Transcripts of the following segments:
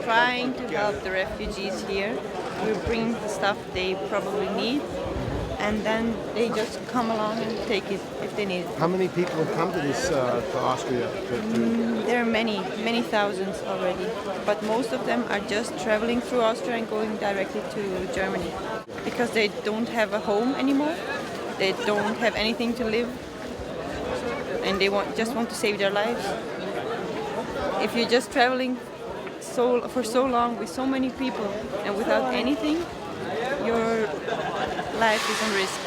Trying to help the refugees here. We bring the stuff they probably need, and then they just come along and take it if they need it. How many people have come to this to Austria? There are many thousands already, but most of them are just traveling through Austria and going directly to Germany because they don't have a home anymore. They don't have anything to live, and they just want to save their lives. If you're just traveling for so long with so many people and without anything, your life is on risk.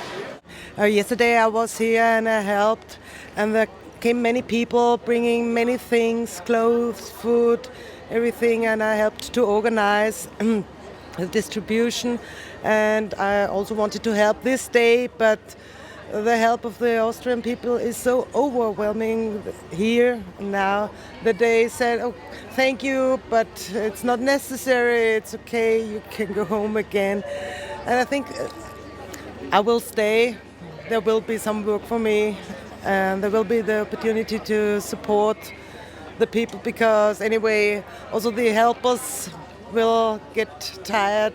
Yesterday I was here and I helped, and there came many people bringing many things, clothes, food, everything, and I helped to organize the distribution. And I also wanted to help this day, but the help of the Austrian people is so overwhelming here now that they said, oh, thank you, but it's not necessary, it's okay, you can go home again. And I think I will stay. There will be some work for me, and there will be the opportunity to support the people, because anyway, also the helpers will get tired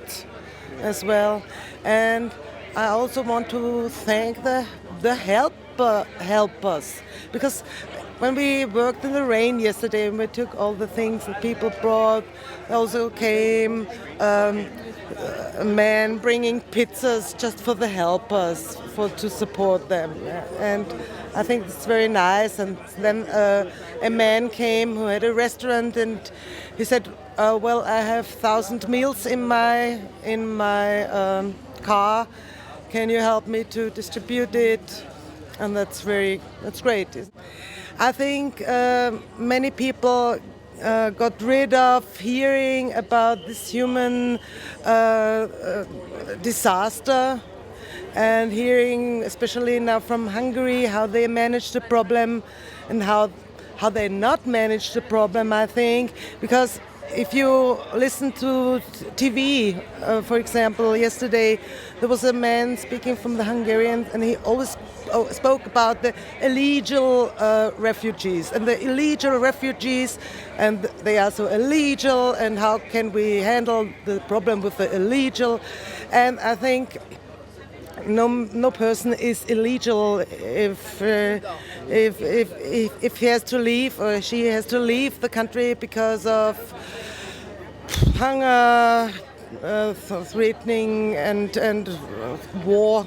as well. And I also want to thank the helpers, because when we worked in the rain yesterday and we took all the things that people brought, also came a man bringing pizzas just for the helpers, to support them. And I think it's very nice. And then a man came who had a restaurant, and he said, well, I have 1,000 meals in my car. Can you help me to distribute it? And that's great. I think many people got rid of hearing about this human disaster, and hearing especially now from Hungary how they managed the problem and how they not managed the problem, I think, because if you listen to TV, for example, yesterday there was a man speaking from the Hungarian, and he always spoke about the illegal refugees, and the illegal refugees, and they are so illegal, and how can we handle the problem with the illegal? And I think no person is illegal if he has to leave or she has to leave the country because of hunger, threatening, and war.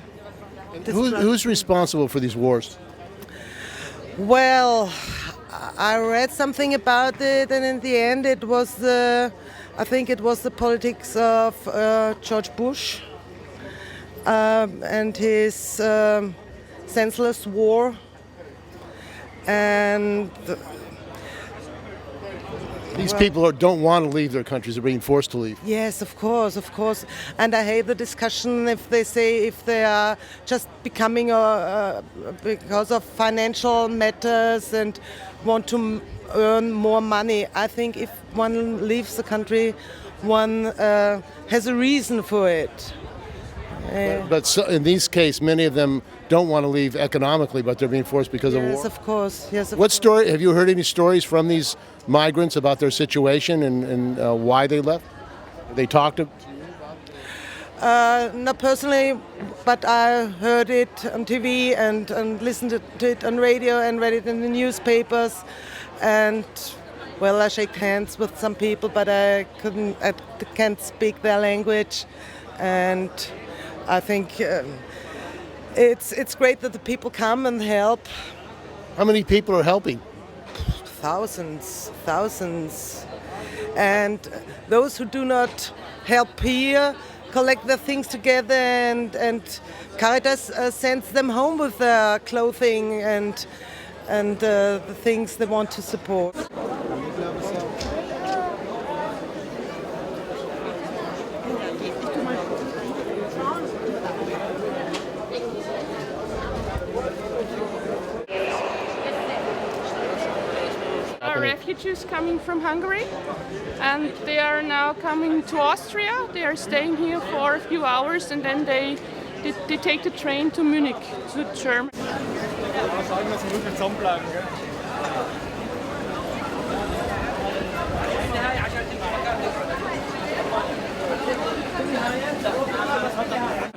Who's responsible for these wars? Well, I read something about it, and in the end, I think it was the politics of George Bush and his senseless war, and these people don't want to leave their countries; they're being forced to leave. Yes, of course. And I hate the discussion if they are just becoming because of financial matters and want to earn more money. I think if one leaves the country, one has a reason for it. But so, in these cases, many of them don't want to leave economically, but they're being forced because of war. Yes, of course. What story have you heard? Any stories from these migrants about their situation and why they left? They talked to you about it? Not personally, but I heard it on TV and listened to it on radio and read it in the newspapers. And well, I shake hands with some people, but I can't speak their language. And I think it's great that the people come and help. How many people are helping? Thousands. And those who do not help here collect their things together, and Caritas sends them home with their clothing and the things they want to support. Refugees coming from Hungary, and they are now coming to Austria. They are staying here for a few hours, and then they take the train to Munich, to Germany.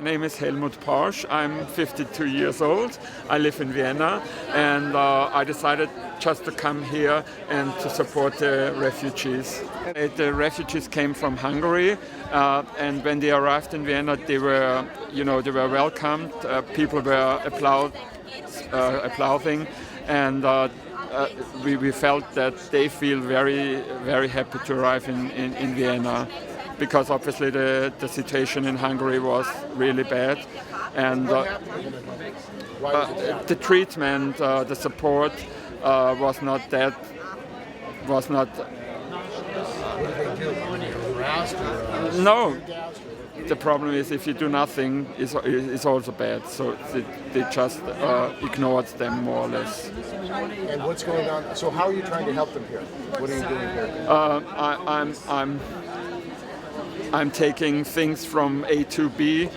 name is Helmut Porsch. I'm 52 years old. I live in Vienna, and I decided just to come here and to support the refugees. The refugees came from Hungary, and when they arrived in Vienna, they were welcomed. People were applauding, and we felt that they feel very, very happy to arrive in Vienna, because obviously the situation in Hungary was really bad, and the treatment, the support was not. No. The problem is if you do nothing, it's also bad. So they just ignored them more or less. And what's going on? So how are you trying to help them here? What are you doing here? I'm taking things from A to B.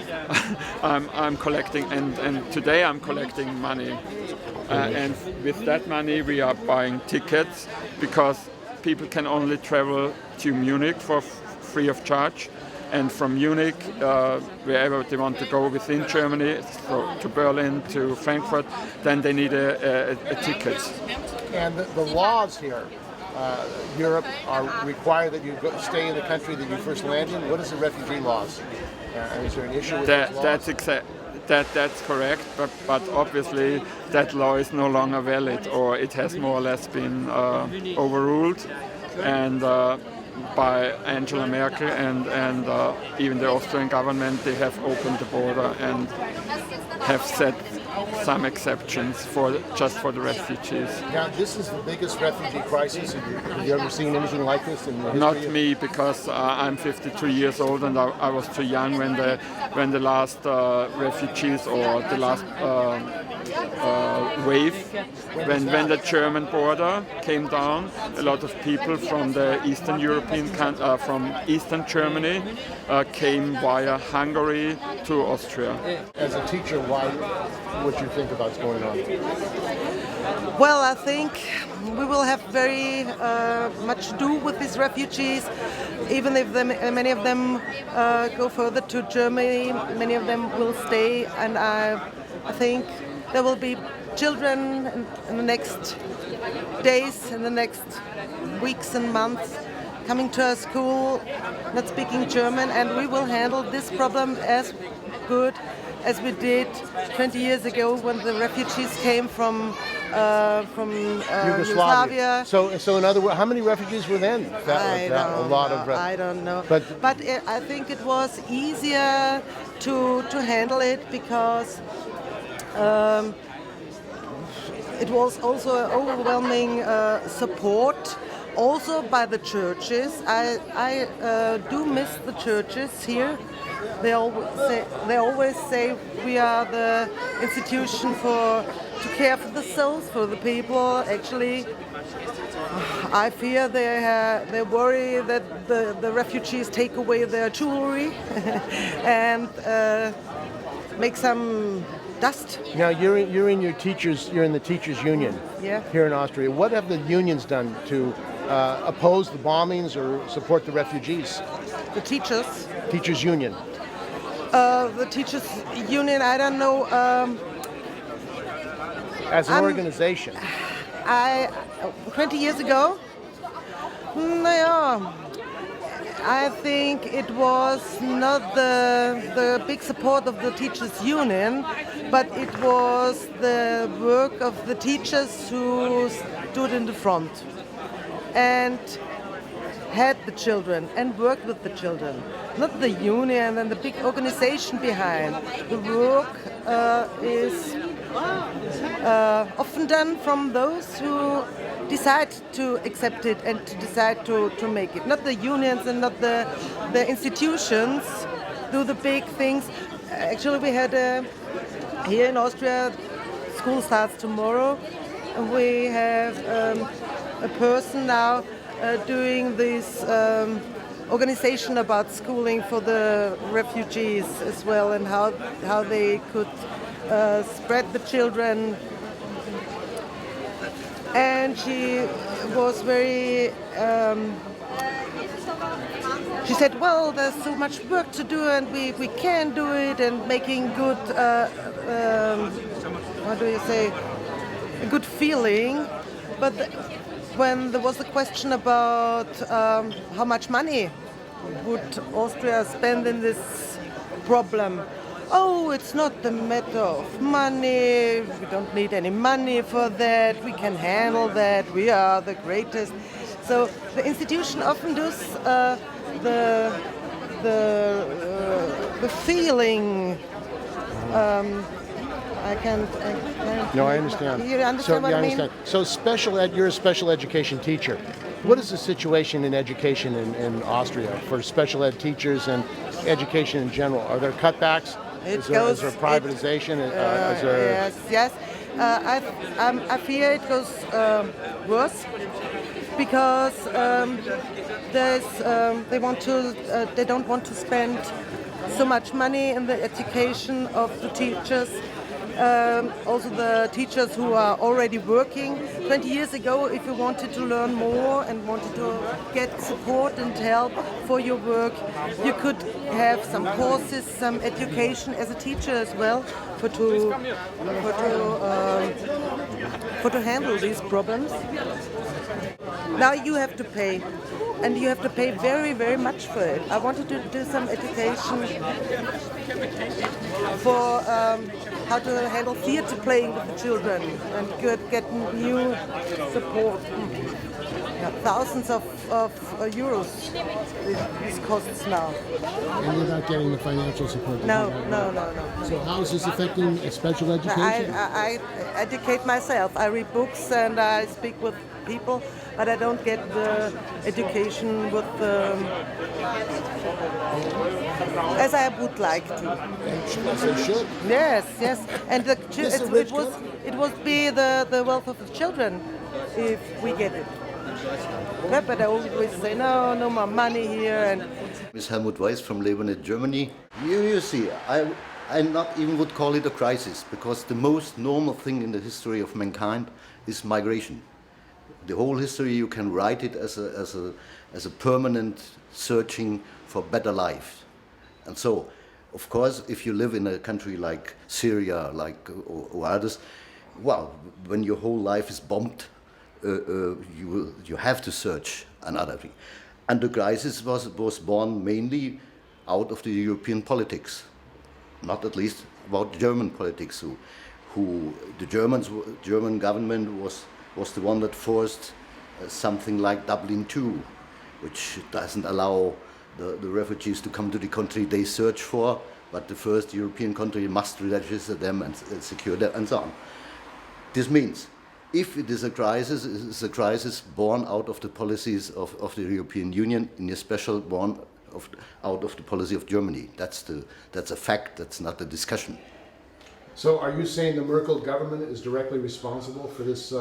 I'm collecting, and today I'm collecting money. And with that money, we are buying tickets, because people can only travel to Munich for free of charge. And from Munich, wherever they want to go within Germany, so to Berlin, to Frankfurt, then they need a ticket. And the laws here, Europe, require that you stay in the country that you first land in. What is the refugee laws? Is there an issue with those laws? That's correct, but obviously that law is no longer valid, or it has more or less been overruled. And by Angela Merkel and even the Austrian government, they have opened the border and have set some exceptions just for the refugees. Now, this is the biggest refugee crisis. Have you ever seen anything like this in the history? Not me, because I'm 53 years old, and I was too young when the last refugees, or the last wave, when the German border came down. A lot of people from the Eastern from Eastern Germany came via Hungary to Austria. As a teacher, what do you think about what's going on? Well, I think we will have very much to do with these refugees, even if many of them go further to Germany. Many of them will stay, and I think there will be children in the next days, in the next weeks and months, coming to our school, not speaking German, and we will handle this problem as good as we did 20 years ago when the refugees came from Yugoslavia. So in other words, how many refugees were then? I don't know. But I think it was easier to handle it, because it was also an overwhelming support, also by the churches. I do miss the churches here. They always say we are the institution to care for the souls, for the people. Actually, I fear they worry that the refugees take away their jewelry and make some dust. Now you're in the teachers union here in Austria. What have the unions done to oppose the bombings or support the refugees? The teachers union. The teachers union, I don't know. As an organization. 20 years ago, I think it was not the big support of the teachers union, but it was the work of the teachers who stood in the front and had the children and worked with the children, not the union and the big organization behind. The work is often done from those who decide to accept it and to decide to make it. Not the unions and not the institutions do the big things. Actually, we had here in Austria, school starts tomorrow, and we have a person now doing this organization about schooling for the refugees as well, and how they could spread the children. And she was very she said, well, there's so much work to do and we can do it, and making good, what do you say, a good feeling. But when there was a question about how much money would Austria spend in this problem, oh, it's not the matter of money, we don't need any money for that, we can handle that, we are the greatest. So the institution often does the feeling. No, I understand. You understand what I mean? So you're a special education teacher. What is the situation in education in Austria for special ed teachers and education in general? Are there cutbacks? Is there privatization? Yes. I fear it goes worse because they don't want to spend so much money in the education of the teachers. Also the teachers who are already working. 20 years ago, if you wanted to learn more and wanted to get support and help for your work, you could have some courses, some education as a teacher as well for to handle these problems. Now you have to pay. And you have to pay very, very much for it. I wanted to do some education for how to handle theater playing with the children and get new support. Yeah, thousands of euros this costs now. And you're not getting the financial support? No. So how is this affecting special education? I educate myself. I read books and I speak with people, but I don't get the education with as I would like to. As they should. Yes, and it would be the wealth of the children if we get it. Yeah, but I always say no more money here. And Ms. Helmut Weiss from Lebanon, Germany. You see, I not even would call it a crisis, because the most normal thing in the history of mankind is migration. The whole history, you can write it as a permanent searching for better life. And so, of course, if you live in a country like Syria, or others, well, when your whole life is bombed, you have to search another thing. And the crisis was born mainly out of the European politics, not at least about German politics, who the German government was the one that forced something like Dublin II, which doesn't allow the refugees to come to the country they search for, but the first European country must register them and secure them, and so on. This means, if it is a crisis, it is a crisis born out of the policies of the European Union, in a special born out of the policy of Germany. That's a fact, that's not a discussion. So are you saying the Merkel government is directly responsible for this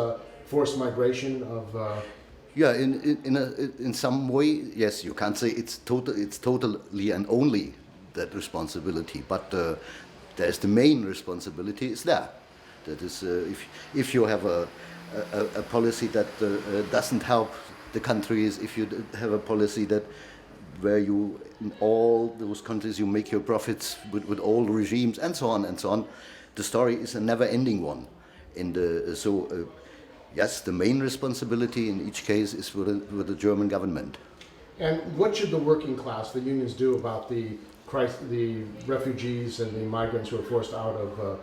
forced migration of... Yeah, in some way, yes. You can't say it's totally and only that responsibility, but there's the main responsibility is there. That is, if you have a policy that doesn't help the countries, if you have a policy where you in all those countries you make your profits with all regimes and so on, the story is a never-ending one. Yes, the main responsibility in each case is with the German government. And what should the working class, the unions, do about the refugees and the migrants who are forced out of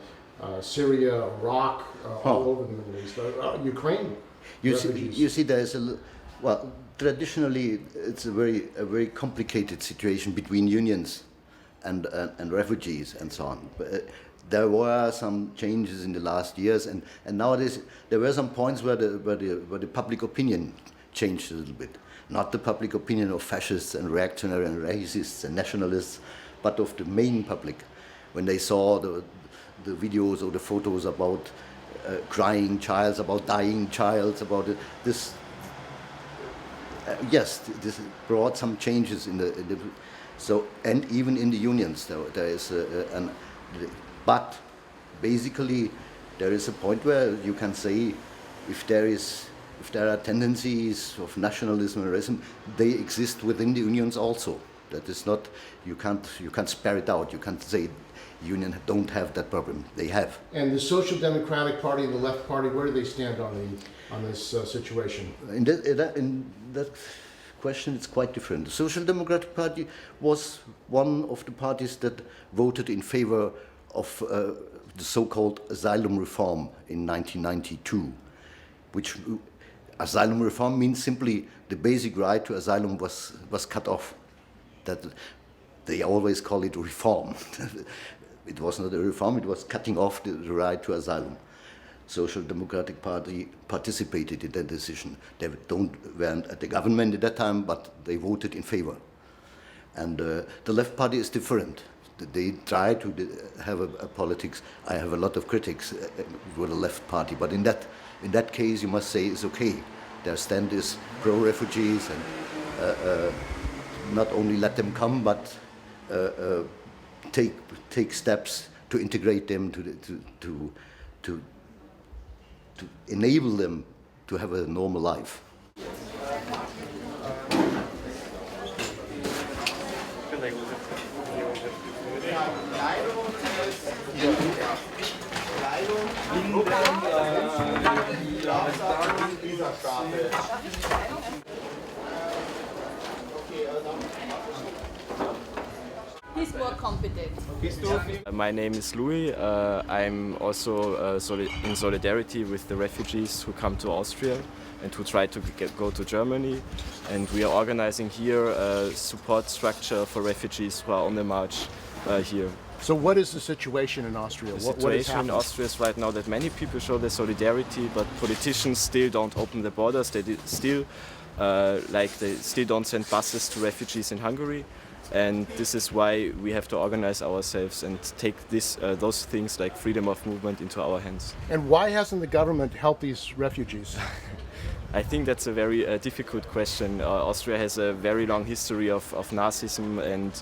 Syria, Iraq, all over the Middle East, Ukraine? You see, there is traditionally it's a very complicated situation between unions and refugees and so on. There were some changes in the last years, and nowadays there were some points where the public opinion changed a little bit. Not the public opinion of fascists and reactionary and racists and nationalists, but of the main public, when they saw the videos or the photos about crying childs, about dying childs, about this. Yes, this brought some changes in the and even in the unions there is but basically there is a point where you can say if if there are tendencies of nationalism and racism, they exist within the unions also. That is not, you can't spare it out. You can't say union don't have that problem. They have. And the Social Democratic Party and the Left Party, where do they stand on this situation? In that question, it's quite different. The Social Democratic Party was one of the parties that voted in favor of the so-called asylum reform in 1992, which asylum reform means simply the basic right to asylum was cut off. That they always call it reform. It was not a reform, it was cutting off the right to asylum. Social Democratic Party participated in that decision. They weren't at the government at that time, but they voted in favor. And the Left Party is different. They try to have a politics. I have a lot of critics for the Left Party, but in that case, you must say it's okay. Their stand is pro-refugees and not only let them come, but take steps to integrate them, to enable them to have a normal life. He's more competent. My name is Louis. I'm also in solidarity with the refugees who come to Austria and who try to go to Germany. And we are organizing here a support structure for refugees who are on the march here. So what is the situation in Austria? The situation in happening? Austria is right now that many people show their solidarity, but politicians still don't open the borders. They still don't send buses to refugees in Hungary. And this is why we have to organize ourselves and take those things like freedom of movement into our hands. And why hasn't the government helped these refugees? I think that's a very difficult question. Austria has a very long history of Nazism, and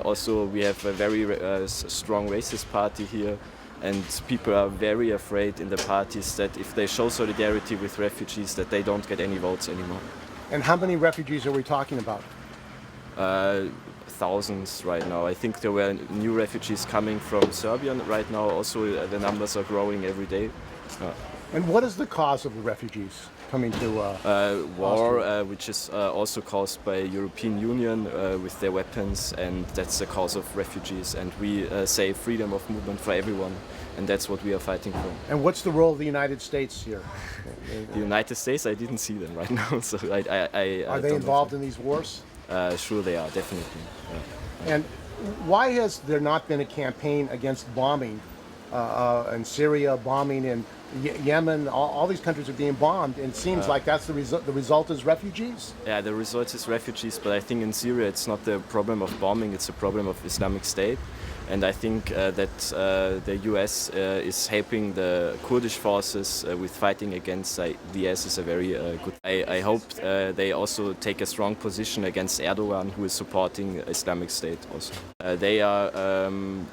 also we have a very strong racist party here. And people are very afraid in the parties that if they show solidarity with refugees, that they don't get any votes anymore. And how many refugees are we talking about? Thousands right now. I think there were new refugees coming from Serbia right now. Also, the numbers are growing every day. And what is the cause of the refugees coming to war, which is also caused by European Union with their weapons, and that's the cause of refugees. And we say freedom of movement for everyone, and that's what we are fighting for. And what's the role of the United States here? The United States, I didn't see them right now, so Are they involved in these wars? Sure, they are, definitely. Yeah. And why has there not been a campaign against bombing in Syria, bombing in Yemen? All these countries are being bombed, and it seems like that's the result. The result is refugees? Yeah, the result is refugees, but I think in Syria it's not the problem of bombing, it's a problem of Islamic State. And I think that the US is helping the Kurdish forces with fighting against the IS is a very good. I hope they also take a strong position against Erdogan, who is supporting Islamic State also. They are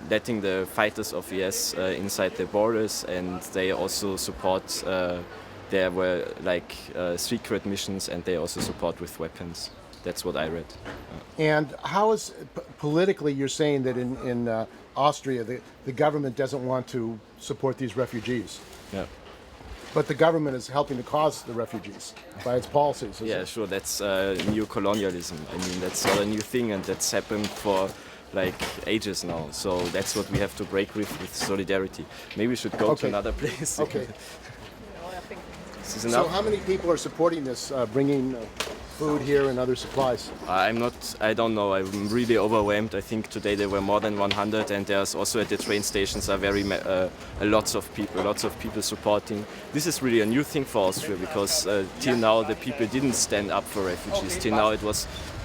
letting the fighters of IS inside their borders, and they also support. There were secret missions, and they also support with weapons. That's what I read. And how is politically? You're saying that in Austria, the government doesn't want to support these refugees. Yeah. But the government is helping to cause the refugees by its policies. Yeah, sure. That's new colonialism. I mean, that's not a new thing, and that's happened for ages now. So that's what we have to break with solidarity. Maybe we should go to another place. Okay. This is enough. So how many people are supporting this, bringing food here and other supplies? I don't know. I'm really overwhelmed. I think today there were more than 100, and there's also at the train stations are lots of people supporting. This is really a new thing for Austria, because till now the people didn't stand up for refugees. Till now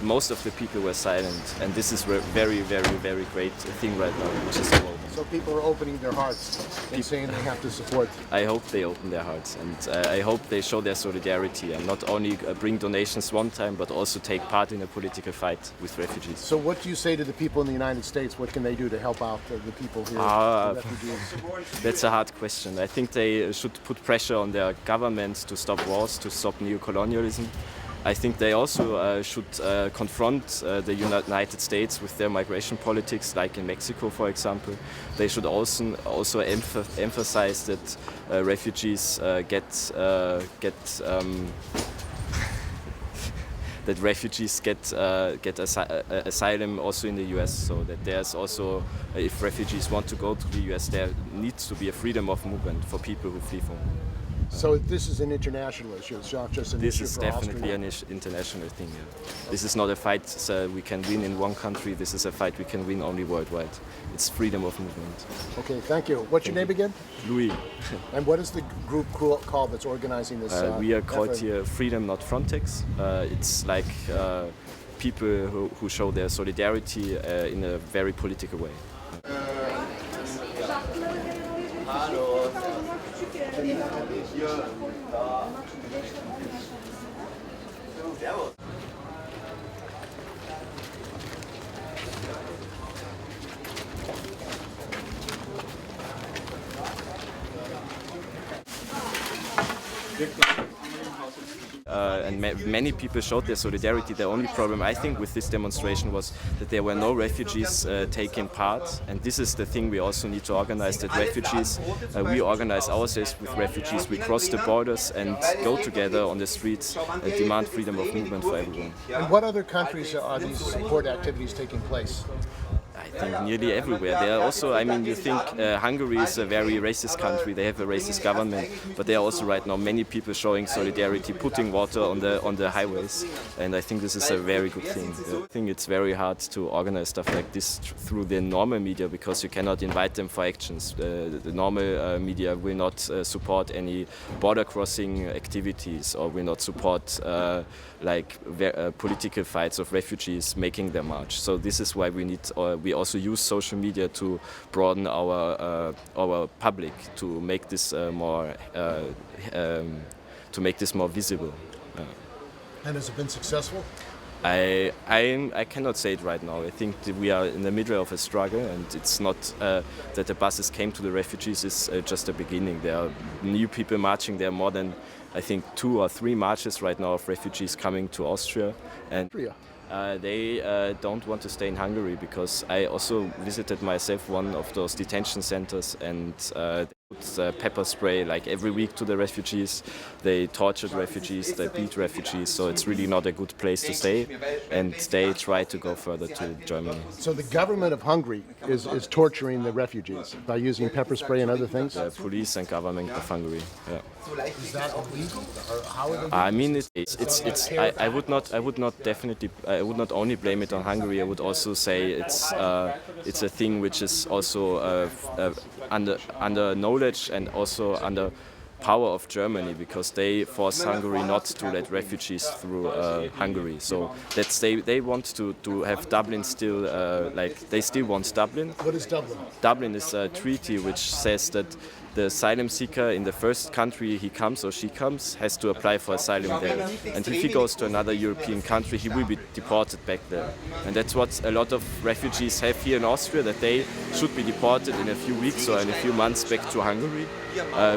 most of the people were silent, and this is very, very, very great thing right now, which is the world. So people are opening their hearts and saying they have to support. I hope they open their hearts, and I hope they show their solidarity and not only bring donations one time, but also take part in a political fight with refugees. So what do you say to the people in the United States? What can they do to help out the people here, the refugees? That's a hard question. I think they should put pressure on their governments to stop wars, to stop neocolonialism. I think they also should confront the United States with their migration politics, like in Mexico, for example. They should also emphasize that refugees get asylum also in the US, so that there's also, if refugees want to go to the US, there needs to be a freedom of movement for people who flee from. So this is an international issue. It's not just an issue for Austria. This is definitely an international thing. Yeah. This is not a fight we can win in one country. This is a fight we can win only worldwide. It's freedom of movement. Okay, thank you. What's your name again? Louis. And what is the group called that's organizing this? We are called effort? here Freedom Not Frontex. It's like people who show their solidarity in a very political way. And many people showed their solidarity. The only problem, I think, with this demonstration was that there were no refugees taking part. And this is the thing we also need to organize, that refugees, we organize ourselves with refugees. We cross the borders and go together on the streets and demand freedom of movement for everyone. And what other countries are these support activities taking place? I think nearly everywhere. There are also, I mean, you think Hungary is a very racist country. They have a racist government, but there are also right now many people showing solidarity, putting water on the highways, and I think this is a very good thing. I think it's very hard to organize stuff like this through the normal media because you cannot invite them for actions. The normal media will not support any border crossing activities or will not support political fights of refugees making their march. So this is why we also use social media to broaden our public, to make this more visible. And has it been successful? I cannot say it right now. I think that we are in the middle of a struggle, and it's not that the buses came to the refugees is just the beginning. There are new people marching. There are more than, I think, 2 or 3 marches right now of refugees coming to Austria. And they don't want to stay in Hungary because I also visited myself one of those detention centers, and they put pepper spray like every week to the refugees. They tortured refugees, they beat refugees, so it's really not a good place to stay, and they try to go further to Germany. So the government of Hungary is torturing the refugees by using pepper spray and other things? The police and government of Hungary, yeah. Is that illegal? Or how are they I mean, I would not only blame it on Hungary. I would also say it's a thing which is also under knowledge and also under power of Germany, because they force Hungary not to let refugees through Hungary. So they want to have Dublin still, they still want Dublin. What is Dublin? Dublin is a treaty which says that the asylum seeker in the first country he comes or she comes has to apply for asylum there. And if he goes to another European country, he will be deported back there. And that's what a lot of refugees have here in Austria, that they should be deported in a few weeks or in a few months back to Hungary,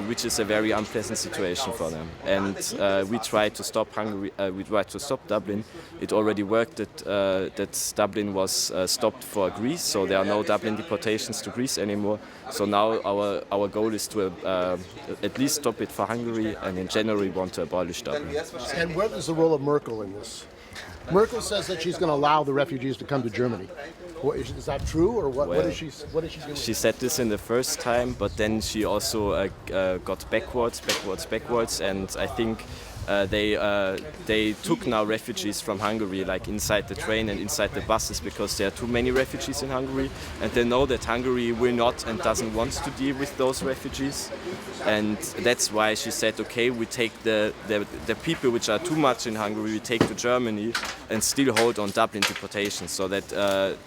which is a very unpleasant situation for them. And we try to stop we try to stop Dublin. It already worked that Dublin was stopped for Greece, so there are no Dublin deportations to Greece anymore. So now our goal is to at least stop it for Hungary, and in January we want to abolish Dublin. And what is the role of Merkel in this? Merkel says that she's going to allow the refugees to come to Germany. Is that true, or what is she doing? She said this in the first time, but then she also got backwards, and I think they took now refugees from Hungary, like inside the train and inside the buses, because there are too many refugees in Hungary, and they know that Hungary will not and doesn't want to deal with those refugees, and that's why she said, okay, we take the people which are too much in Hungary, we take to Germany and still hold on Dublin deportation, so that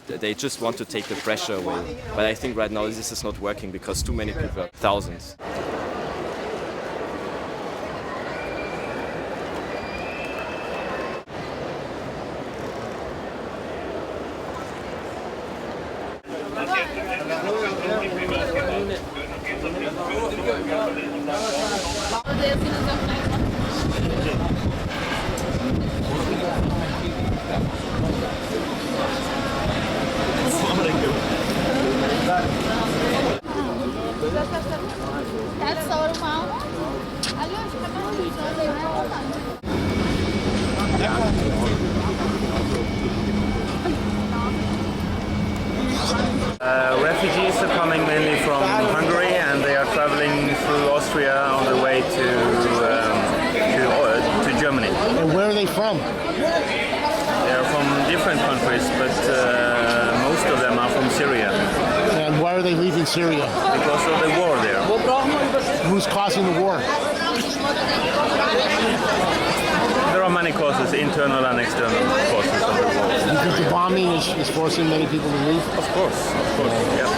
they just want to take the pressure away. But I think right now this is not working because too many people, thousands. Refugees are coming mainly from Hungary, and they are traveling through Austria on the way to Germany. And where are they from? They are from different countries, but most of them are from Syria. And why are they leaving Syria? Because of the war there. Who's causing the war? There are many causes, internal and external causes of the war. You think the bombing is forcing many people to leave? Of course, yeah.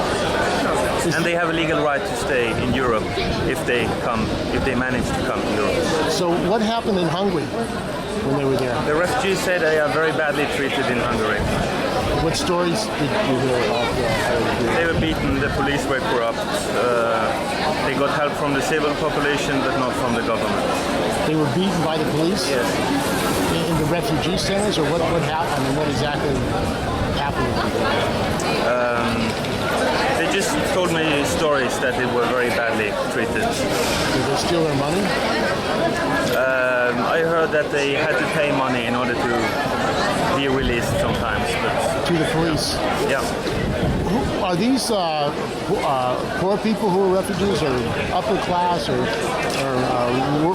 And they have a legal right to stay in Europe if they manage to come to Europe. So what happened in Hungary when they were there? The refugees say they are very badly treated in Hungary. What stories did you hear about? They were beaten, the police were corrupt, they got help from the civil population but not from the government. They were beaten by the police? Yes. In the refugee centers, or what happened? I mean, what exactly happened? They just told me stories that they were very badly treated. Did they steal their money? I heard that they had to pay money in order to be released sometimes. But to the police? Yeah. Are these poor people who are refugees, or upper class, or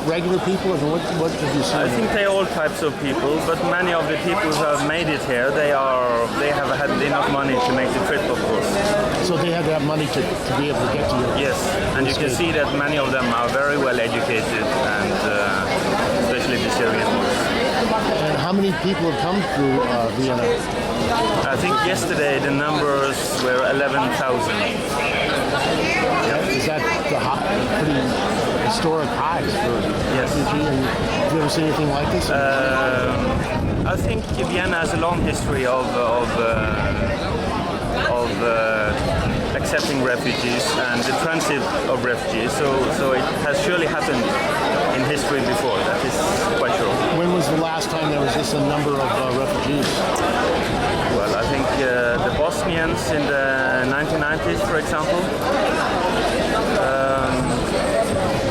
regular people? I mean, what did you see? I think they are all types of people, but many of the people who have made it here, they have had enough money to make the trip, of course. So they had to have money to be able to get to Europe? Yes, and you can see that many of them are very well educated, and especially the Syrian ones. And how many people have come through Vienna? I think yesterday the numbers were 11,000. Is that the pretty historic highs for refugee? And have you ever seen anything like this? I think Vienna has a long history of accepting refugees and the transit of refugees. So it has surely happened in history before. That is quite sure. When was the last time there was this a number of refugees? Well, I think the Bosnians in the 1990s, for example.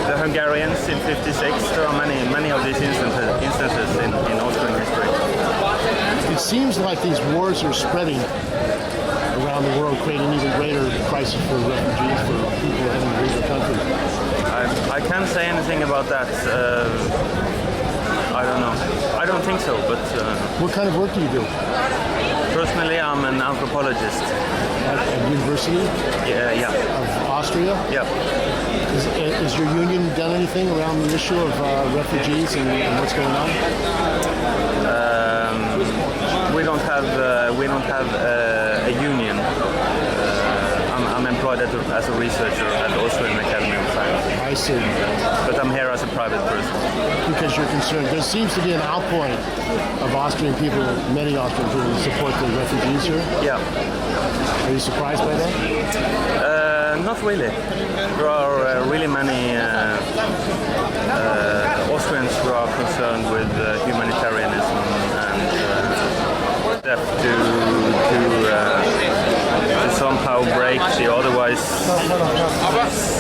The Hungarians in '56. There are many of these instances in Austrian history. It seems like these wars are spreading around the world, creating an even greater crisis for refugees, for people in the country. I can't say anything about that. I don't know. I don't think so, but... What kind of work do you do? Personally, I'm an anthropologist. At university? Yeah. Of Austria? Yeah. Is your union done anything around the issue of refugees and what's going on? We don't have a union. I'm employed as a researcher at the Austrian Academy of Science. I see. But I'm here as a private person. Because you're concerned. There seems to be an outpouring of Austrian people, many Austrian people, who support the refugees here. Yeah. Are you surprised by that? Not really. There are really many Austrians who are concerned with humanitarianism and to somehow break the otherwise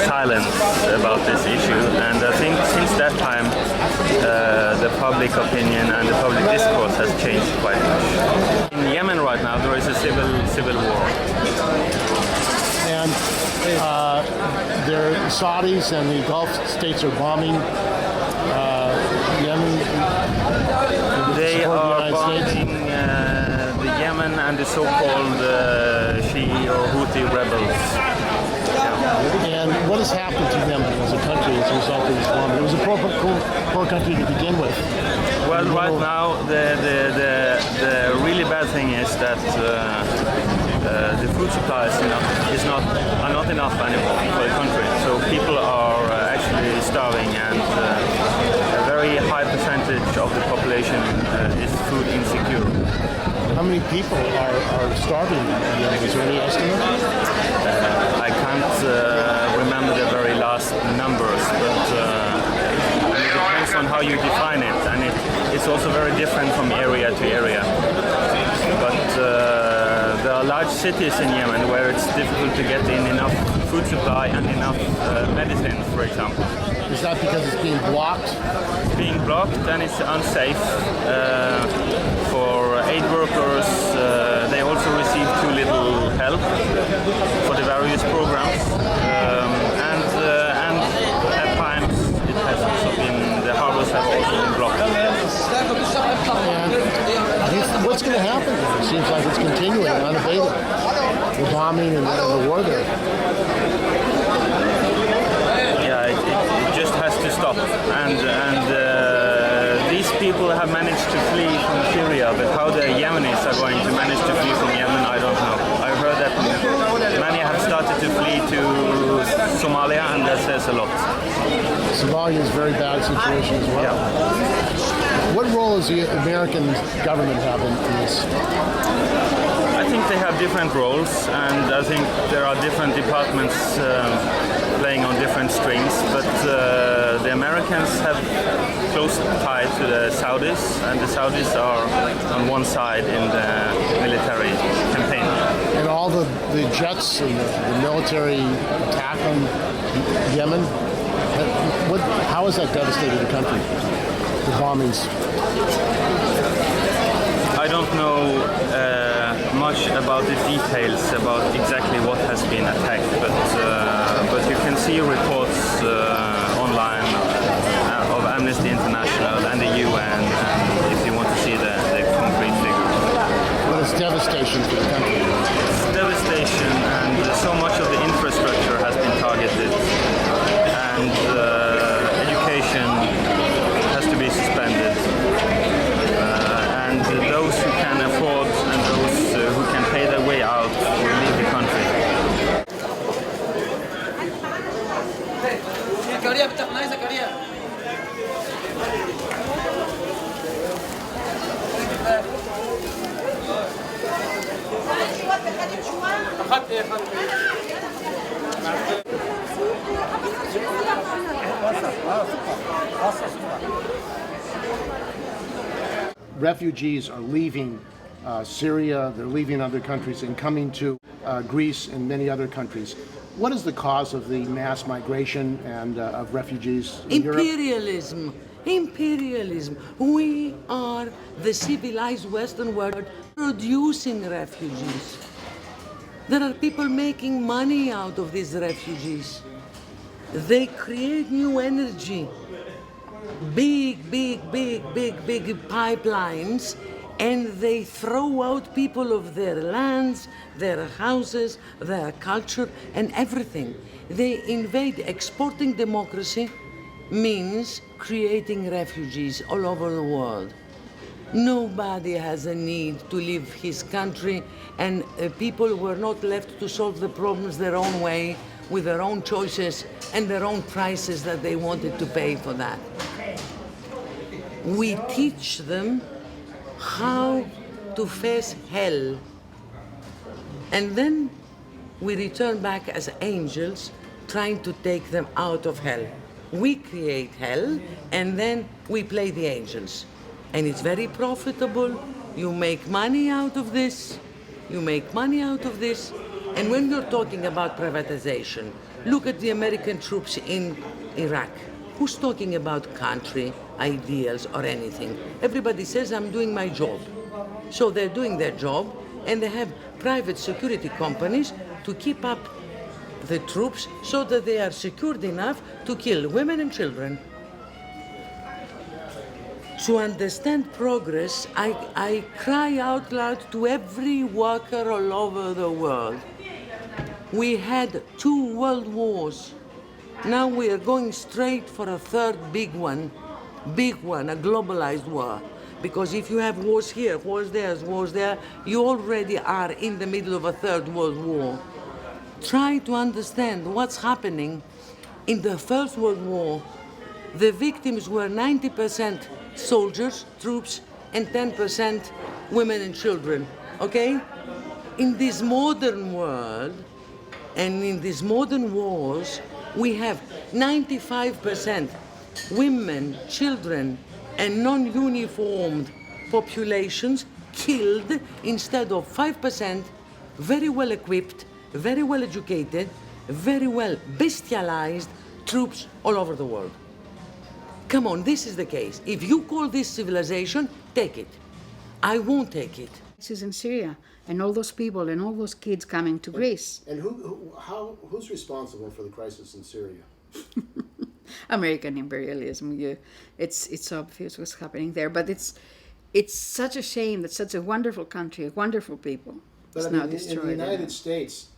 silence about this issue. And I think since that time, the public opinion and the public discourse has changed quite much. In Yemen right now, there is a civil war. And the Saudis and the Gulf states are bombing Yemen? They support the are United States? bombing the Yemen and the so-called Shi'i or Houthi rebels. And what has happened to Yemen as a country as a result of this bombing? It was a poor country to begin with. Well, right now the really bad thing is that the food supply are not enough anymore for the country. So people are actually starving, and a very high percentage of the population is food insecure. How many people are starving in Yemen? Is there any estimate? I can't remember the very last numbers, but it depends on how you define it, and it's also very different from area to area. But there are large cities in Yemen where it's difficult to get in enough food supply and enough medicines, for example. Is that because it's being blocked? It's being blocked and it's unsafe for aid workers. They also receive too little help for the various programs, and at times it has also been, the harbors have also been blocked. And what's going to happen? It seems like it's continuing unabated. The bombing and the war there. Yeah, it just has to stop. And these people have managed to flee from Syria, but how the Yemenis are going to manage to flee from Yemen, I don't know. I've heard that many have started to flee to Somalia, and that says a lot. Somalia is a very bad situation as well. Yeah. What role does the American government have in this? I think they have different roles, and I think there are different departments playing on different strings, but the Americans have close tie to the Saudis, and the Saudis are on one side in the military campaign. And all the jets and the military attack on Yemen, how has that devastated the country? The bombings? I don't know much about the details about exactly what has been attacked, but you can see reports online of Amnesty International and the UN, and if you want to see the concrete figures. Well, it's devastation for the country. It's devastation, and so much of the infrastructure has been targeted, and education has to be suspended. And those who can afford and those who can pay their way out will leave the country. Refugees are leaving Syria, they're leaving other countries and coming to Greece and many other countries. What is the cause of the mass migration and of refugees in Europe? Imperialism. Imperialism. We are the civilized Western world producing refugees. There are people making money out of these refugees. They create new energy. Big pipelines, and they throw out people of their lands, their houses, their culture, and everything. They invade. Exporting democracy means creating refugees all over the world. Nobody has a need to leave his country, and people were not left to solve the problems their own way, with their own choices and their own prices that they wanted to pay for that. We teach them how to face hell, and then we return back as angels trying to take them out of hell. We create hell, and then we play the angels. And it's very profitable. You make money out of this. You make money out of this. And when you're talking about privatization, look at the American troops in Iraq. Who's talking about country, ideals, or anything? Everybody says, I'm doing my job. So they're doing their job, and they have private security companies to keep up the troops so that they are secured enough to kill women and children. to understand progress, I cry out loud to every worker all over the world. We had 2 world wars. Now we are going straight for a third big one, a globalized war. Because if you have wars here, wars there, you already are in the middle of a third world war. Try to understand what's happening. In the First World War, the victims were 90% soldiers, troops, and 10% women and children, okay? In this modern world, and in these modern wars, we have 95% women, children, and non-uniformed populations killed instead of 5% very well equipped, very well educated, very well bestialized troops all over the world. Come on, this is the case. If you call this civilization, take it. I won't take it. This is in Syria, and all those people and all those kids coming to Greece. And who's responsible for the crisis in Syria? American imperialism. It's obvious what's happening there, but it's such a shame that such a wonderful country, wonderful people, But is I mean, now destroyed. in the United States,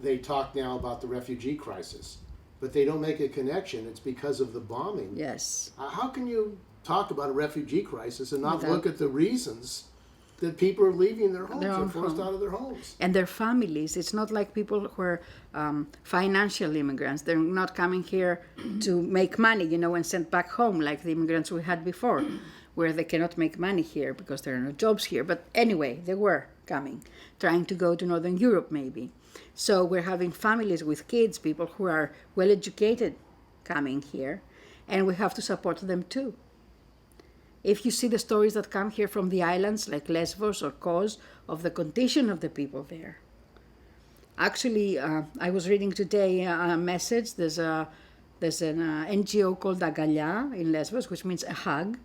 they talk now about the refugee crisis, but they don't make a connection. It's because of the bombing. Yes. How can you talk about a refugee crisis and not Without- look at the reasons that people are leaving their homes, Their are own forced home. out of their homes? And their families. It's not like people who are financial immigrants. They're not coming here to make money, and sent back home like the immigrants we had before, where they cannot make money here because there are no jobs here. But anyway, they were coming, trying to go to Northern Europe maybe. So we're having families with kids, people who are well educated coming here, and we have to support them too. If you see the stories that come here from the islands like Lesbos or Kos of the condition of the people there. Actually, I was reading today a message. There's an NGO called Agalya in Lesbos, which means a hug,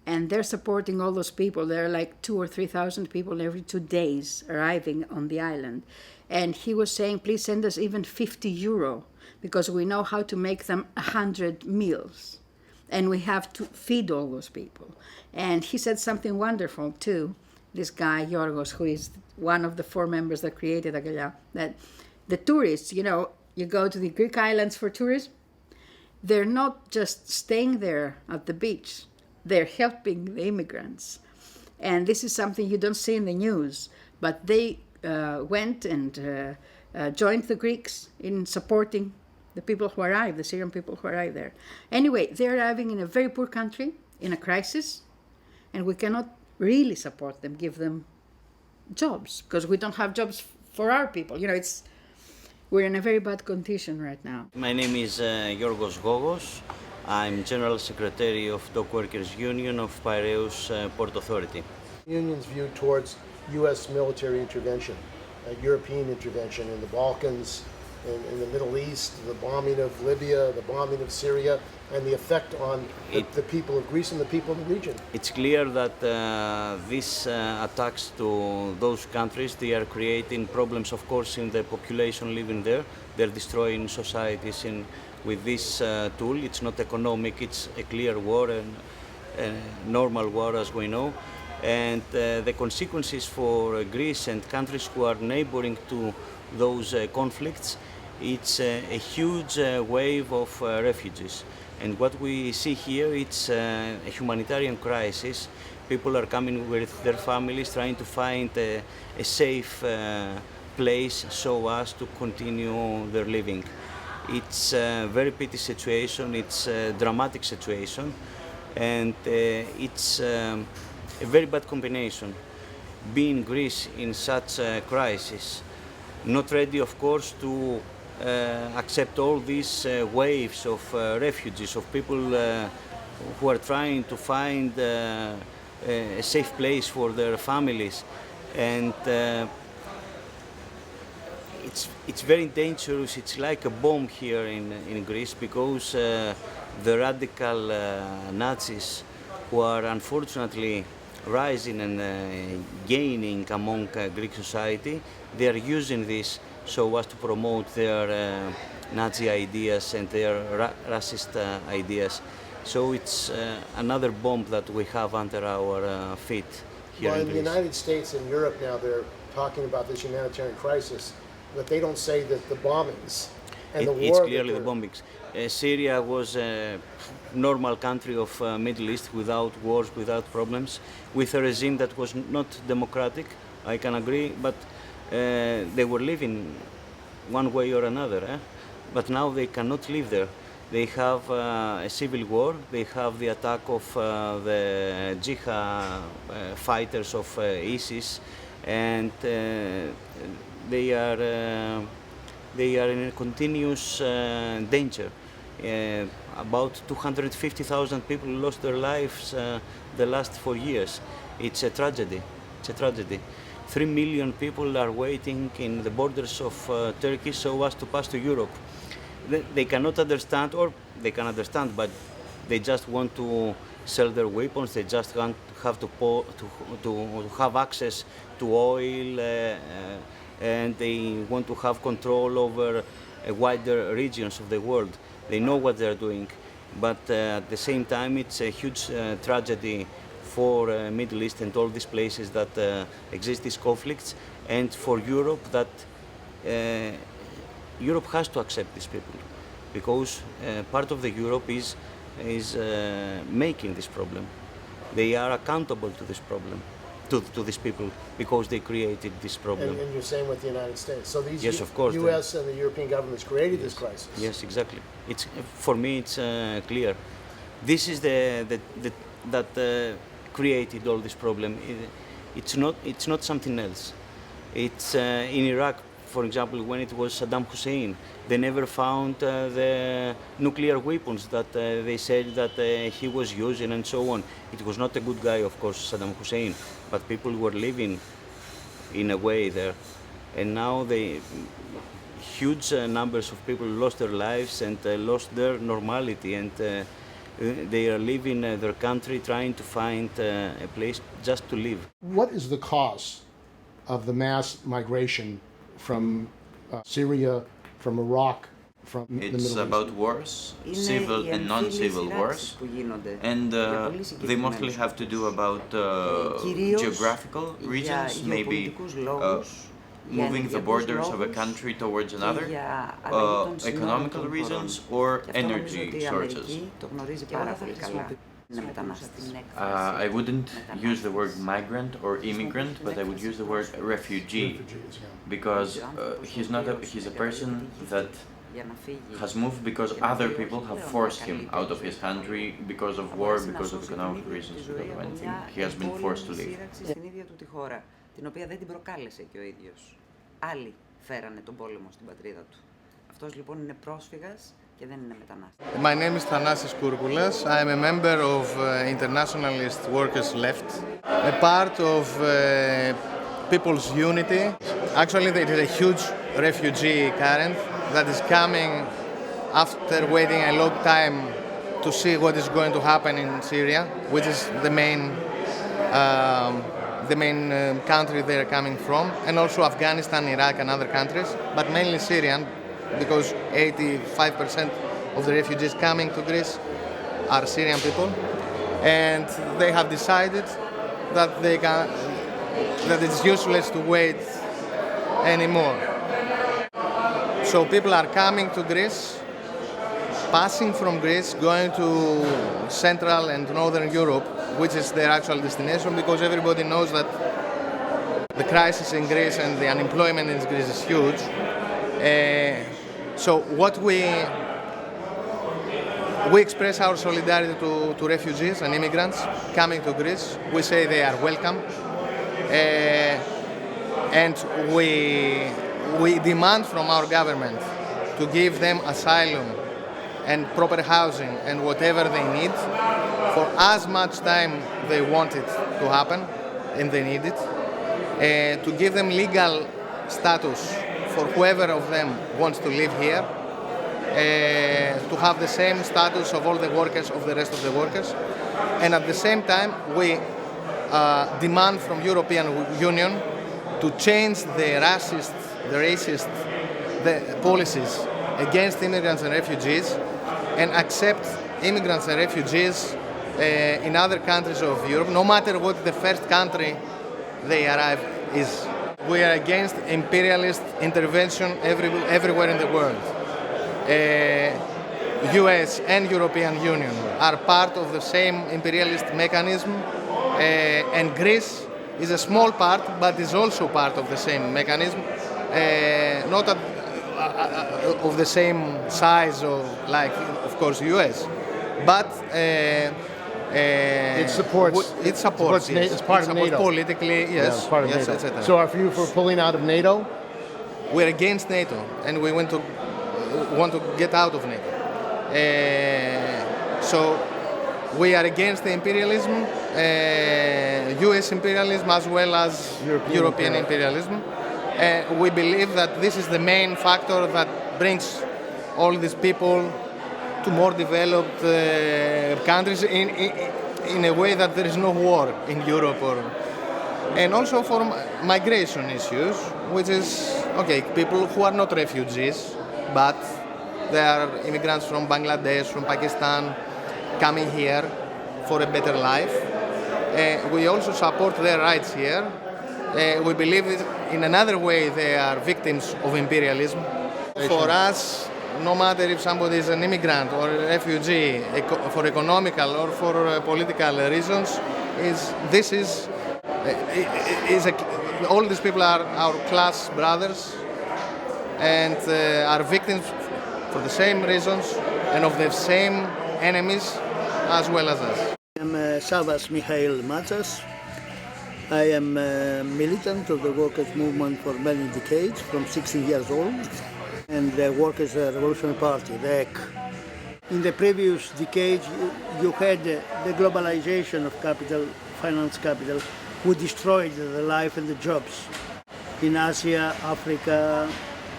and they're supporting all those people. There are like 2,000 or 3,000 people every 2 days arriving on the island. And he was saying, please send us even €50 because we know how to make them 100 meals. And we have to feed all those people. And he said something wonderful too, this guy, Yorgos, who is one of the 4 members that created Agalya, that the tourists, you go to the Greek islands for tourism, they're not just staying there at the beach, they're helping the immigrants. And this is something you don't see in the news, but they went and joined the Greeks in supporting the people who arrive, the Syrian people who arrive there. Anyway, they're arriving in a very poor country, in a crisis, and we cannot really support them, give them jobs, because we don't have jobs for our people. We're in a very bad condition right now. My name is Yorgos Gogos. I'm General Secretary of Dock Workers Union of Piraeus Port Authority. Union's view towards U.S. military intervention, European intervention in the Balkans, in the Middle East, the bombing of Libya, the bombing of Syria, and the effect on the people of Greece and the people in the region. It's clear that these attacks to those countries, they are creating problems, of course, in the population living there. They're destroying societies with this tool. It's not economic, it's a clear war and a normal war, as we know. And the consequences for Greece and countries who are neighboring to those conflicts, it's a huge wave of refugees. And what we see here, it's a humanitarian crisis. People are coming with their families, trying to find a safe place so as to continue their living. It's a very pity situation, it's a dramatic situation, and it's a very bad combination. Being Greece in such a crisis, not ready, of course, to accept all these waves of refugees, of people who are trying to find a safe place for their families. And it's very dangerous. It's like a bomb here in Greece, because the radical Nazis, who are unfortunately rising and gaining among Greek society, they are using this so as to promote their Nazi ideas and their racist ideas. So it's another bomb that we have under our feet here Well, in in the Greece. United States and Europe now, they're talking about this humanitarian crisis, but they don't say that the bombings and the war. It's clearly the bombings. Syria was a normal country of Middle East without wars, without problems, with a regime that was not democratic, I can agree, but they were living one way or another. But now they cannot live there. They have a civil war, they have the attack of the jihad fighters of ISIS, and they are in a continuous danger. About 250,000 people lost their lives the last 4 years. It's a tragedy. It's a tragedy. 3 million people are waiting in the borders of Turkey so as to pass to Europe. They cannot understand, or they can understand, but they just want to sell their weapons. They just have to have access to oil, and they want to have control over wider regions of the world. They know what they're doing, but at the same time, it's a huge tragedy for Middle East and all these places that exist these conflicts, and for Europe that Europe has to accept these people, because part of the Europe is making this problem. They are accountable to this problem, to these people, because they created this problem. And you're saying with the United States. So these Yes, of course, U.S. and the European governments created this crisis. Yes, exactly. It's for me, it's clear. This is that created all this problem. It's not something else. It's in Iraq, for example, when it was Saddam Hussein, they never found the nuclear weapons that they said that he was using and so on. It was not a good guy, of course, Saddam Hussein, but people were living in a way there. And now huge numbers of people lost their lives and lost their normality, and they are leaving their country trying to find a place just to live. What is the cause of the mass migration from Syria, from Iraq, from the Middle East? It's about wars, civil and non-civil wars, and they mostly have to do about geographical regions, maybe moving the borders of a country towards another, economical reasons, or energy sources. I wouldn't use the word migrant or immigrant, but I would use the word refugee, because he's a person that has moved because other people have forced him out of his country because of war, because of economic reasons, because of anything. He has been forced to leave. Την οποία δεν την προκάλεσε και ο ίδιος. Άλλοι φέρανε τον πόλεμο στην πατρίδα του. Αυτός λοιπόν είναι πρόσφυγας και δεν είναι μετανάστης. My name is Thanasis Kourkoulas. I am a member of Internationalist Workers Left, a part of People's Unity. Actually, there is a huge refugee current that is coming after waiting a long time to see what is going to happen in Syria, which is the main country they are coming from, and also Afghanistan, Iraq, and other countries, but mainly Syrian, because 85% of the refugees coming to Greece are Syrian people, and they have decided that that it's useless to wait anymore. So people are coming to Greece, passing from Greece, going to Central and Northern Europe, which is their actual destination, because everybody knows that the crisis in Greece and the unemployment in Greece is huge. So what we express our solidarity to refugees and immigrants coming to Greece. We say they are welcome, and we demand from our government to give them asylum and proper housing and whatever they need for as much time they want it to happen and they need it, to give them legal status for whoever of them wants to live here, to have the same status of all the workers, of the rest of the workers, and at the same time we demand from European Union to change the racist policies against immigrants and refugees, and accept immigrants and refugees in other countries of Europe, no matter what the first country they arrive is. We are against imperialist intervention everywhere in the world. US and European Union are part of the same imperialist mechanism, and Greece is a small part, but is also part of the same mechanism, not of the same size of, like, of course, US, but it supports. Yes. It's part of NATO. Politically, yes. Yeah, part of yes, NATO. etc. So, are you for pulling out of NATO? We're against NATO, and we want to get out of NATO. So we are against the imperialism, US imperialism as well as European imperialism. We believe that this is the main factor that brings all these people to more developed countries in a way that there is no war in Europe, and also for migration issues, which is, okay, people who are not refugees, but they are immigrants from Bangladesh, from Pakistan, coming here for a better life. We also support their rights here. We believe in another way they are victims of imperialism. For us, no matter if somebody is an immigrant or a refugee, for economical or for political reasons, all these people are our class brothers and are victims for the same reasons and of the same enemies as well as us. I am Savas Mikhail Matsas. I am a militant of the workers' movement for many decades, from 16 years old, and the Workers' Revolutionary Party, the EK. In the previous decade, you had the globalization of capital, finance capital, who destroyed the life and the jobs in Asia, Africa,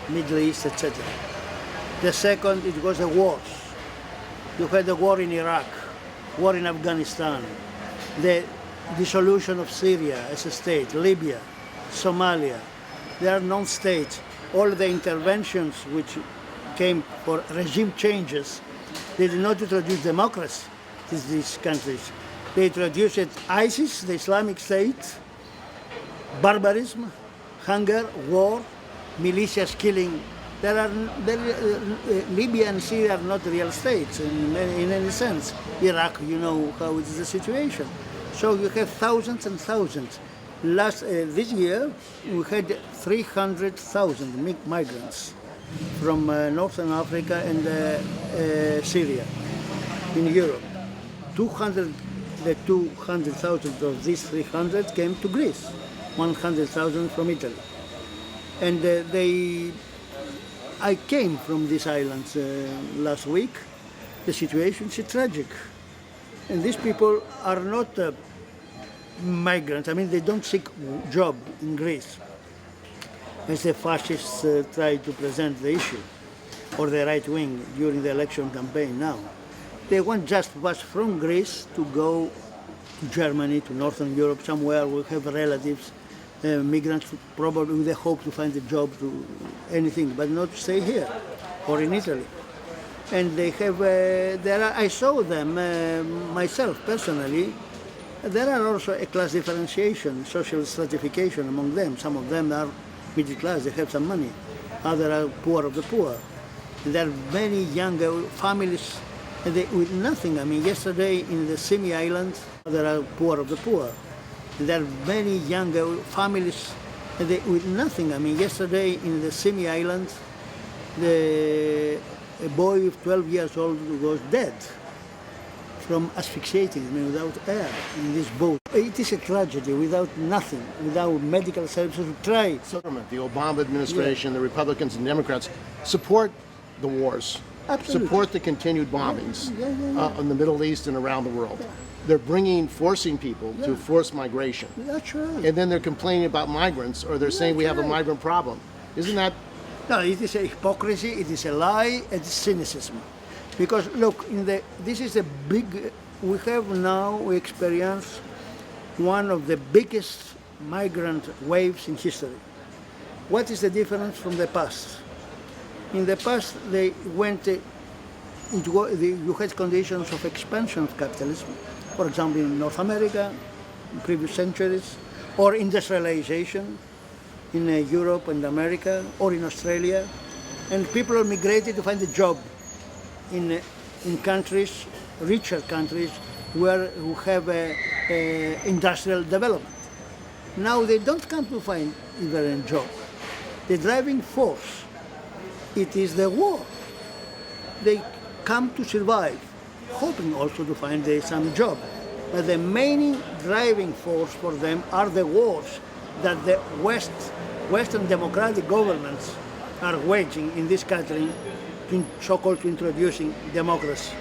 Middle East, etc. The second, it was the wars. You had the war in Iraq, war in Afghanistan, the dissolution of Syria as a state, Libya, Somalia. They are non-states. All the interventions which came for regime changes, they did not introduce democracy to these countries. They introduced ISIS, the Islamic State, barbarism, hunger, war, militias killing. Libya and Syria are not real states in any sense. Iraq, you know how it is the situation. So you have thousands and thousands. This year, we had 300,000 migrants from Northern Africa and Syria in Europe. The 200,000 of these 300 came to Greece, 100,000 from Italy. And I came from these islands last week. The situation is tragic. And these people are not migrants. I mean, they don't seek job in Greece, as the fascists try to present the issue, or the right wing during the election campaign now. They want just to pass from Greece to go to Germany, to Northern Europe, somewhere we have relatives, migrants, probably with the hope to find a job, to anything, but not stay here or in Italy. And they have, I saw them myself personally. There are also a class differentiation, social stratification among them. Some of them are middle class, they have some money. Others are poor of the poor. And there are many younger families with nothing. I mean, yesterday in the Simi Islands, there are poor of the poor. And there are many younger families with nothing. I mean, yesterday in the Simi Islands, a boy of 12 years old was dead from asphyxiating, I mean, without air in this boat. It is a tragedy without nothing, without medical services to try. The Obama administration, the Republicans and Democrats support the wars, support the continued bombings in the Middle East and around the world. They're forcing people to force migration. That's right. And then they're complaining about migrants, or they're saying we have a migrant problem. Isn't that? No, it is a hypocrisy, it is a lie, it is cynicism. Because look, this is a big, we experience one of the biggest migrant waves in history. What is the difference from the past? In the past, they went you had conditions of expansion of capitalism, for example, in North America, in previous centuries, or industrialization in Europe and America, or in Australia, and people migrated to find a job in countries, richer countries, who have industrial development. Now they don't come to find even a job. The driving force, it is the war. They come to survive, hoping also to find some job. But the main driving force for them are the wars that the Western democratic governments are waging in this country, so-called introducing democracy.